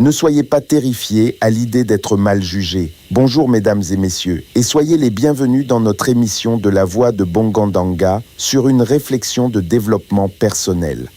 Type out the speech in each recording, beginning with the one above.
Ne soyez pas terrifiés à l'idée d'être mal jugés. Bonjour mesdames et messieurs, et soyez les bienvenus dans notre émission de la voix de Bongandanga sur une réflexion de développement personnel.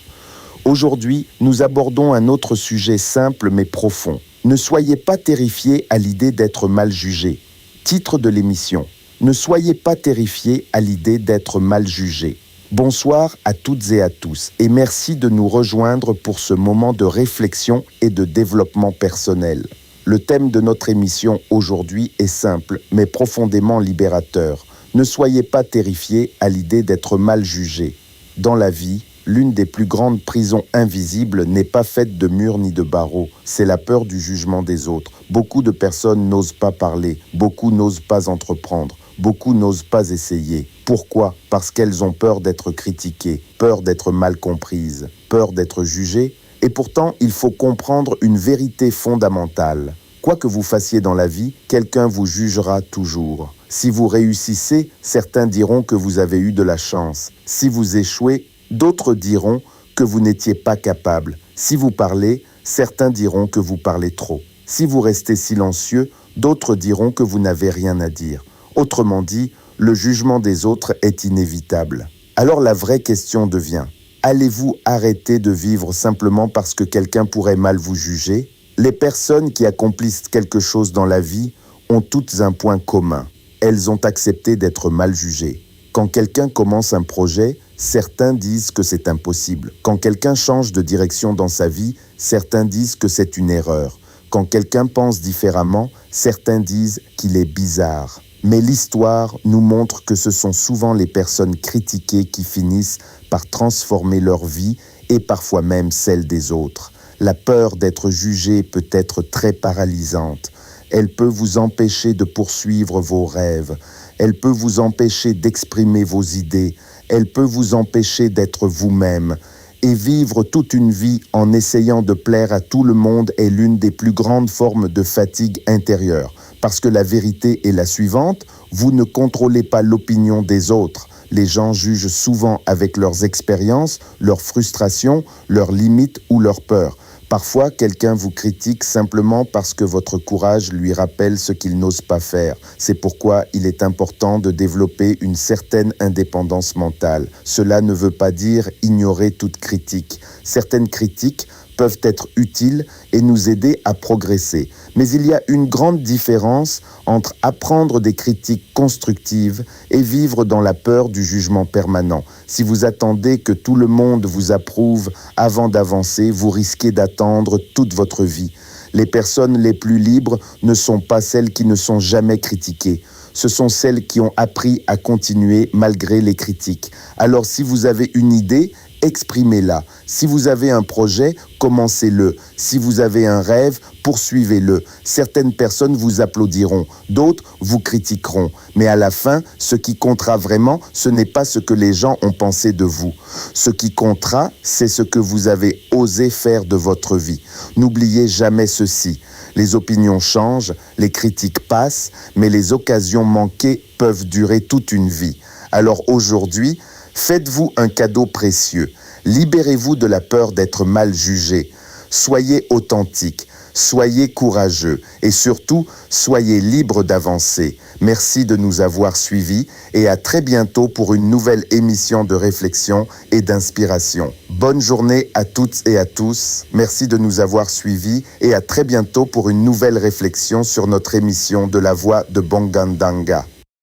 Aujourd'hui, nous abordons un autre sujet simple mais profond. Ne soyez pas terrifiés à l'idée d'être mal jugés. Titre de l'émission. Ne soyez pas terrifiés à l'idée d'être mal jugés. Bonsoir à toutes et à tous et merci de nous rejoindre pour ce moment de réflexion et de développement personnel. Le thème de notre émission aujourd'hui est simple mais profondément libérateur. Ne soyez pas terrifiés à l'idée d'être mal jugés. Dans la vie, l'une des plus grandes prisons invisibles n'est pas faite de murs ni de barreaux, c'est la peur du jugement des autres. Beaucoup de personnes n'osent pas parler, beaucoup n'osent pas entreprendre. Beaucoup n'osent pas essayer. Pourquoi? Parce qu'elles ont peur d'être critiquées, peur d'être mal comprises, peur d'être jugées. Et pourtant, il faut comprendre une vérité fondamentale. Quoi que vous fassiez dans la vie, quelqu'un vous jugera toujours. Si vous réussissez, certains diront que vous avez eu de la chance. Si vous échouez, d'autres diront que vous n'étiez pas capable. Si vous parlez, certains diront que vous parlez trop. Si vous restez silencieux, d'autres diront que vous n'avez rien à dire. Autrement dit, le jugement des autres est inévitable. Alors la vraie question devient, allez-vous arrêter de vivre simplement parce que quelqu'un pourrait mal vous juger? Les personnes qui accomplissent quelque chose dans la vie ont toutes un point commun. Elles ont accepté d'être mal jugées. Quand quelqu'un commence un projet, certains disent que c'est impossible. Quand quelqu'un change de direction dans sa vie, certains disent que c'est une erreur. Quand quelqu'un pense différemment, certains disent qu'il est bizarre. Mais l'histoire nous montre que ce sont souvent les personnes critiquées qui finissent par transformer leur vie et parfois même celle des autres. La peur d'être jugé peut être très paralysante. Elle peut vous empêcher de poursuivre vos rêves. Elle peut vous empêcher d'exprimer vos idées. Elle peut vous empêcher d'être vous-même. Et vivre toute une vie en essayant de plaire à tout le monde est l'une des plus grandes formes de fatigue intérieure. Parce que la vérité est la suivante, vous ne contrôlez pas l'opinion des autres. Les gens jugent souvent avec leurs expériences, leurs frustrations, leurs limites ou leurs peurs. Parfois, quelqu'un vous critique simplement parce que votre courage lui rappelle ce qu'il n'ose pas faire. C'est pourquoi il est important de développer une certaine indépendance mentale. Cela ne veut pas dire ignorer toute critique. Certaines critiques peuvent être utiles et nous aider à progresser. Mais il y a une grande différence entre apprendre des critiques constructives et vivre dans la peur du jugement permanent. Si vous attendez que tout le monde vous approuve avant d'avancer, vous risquez d'attendre toute votre vie. Les personnes les plus libres ne sont pas celles qui ne sont jamais critiquées. Ce sont celles qui ont appris à continuer malgré les critiques. Alors si vous avez une idée, exprimez-la. Si vous avez un projet, commencez-le. Si vous avez un rêve, poursuivez-le. Certaines personnes vous applaudiront, d'autres vous critiqueront. Mais à la fin, ce qui comptera vraiment, ce n'est pas ce que les gens ont pensé de vous. Ce qui comptera, c'est ce que vous avez osé faire de votre vie. N'oubliez jamais ceci. Les opinions changent, les critiques passent, mais les occasions manquées peuvent durer toute une vie. Alors aujourd'hui, faites-vous un cadeau précieux. Libérez-vous de la peur d'être mal jugé. Soyez authentique, soyez courageux et surtout, soyez libre d'avancer. Merci de nous avoir suivis et à très bientôt pour une nouvelle émission de réflexion et d'inspiration. Bonne journée à toutes et à tous. Merci de nous avoir suivis et à très bientôt pour une nouvelle réflexion sur notre émission de la voix de Bongandanga.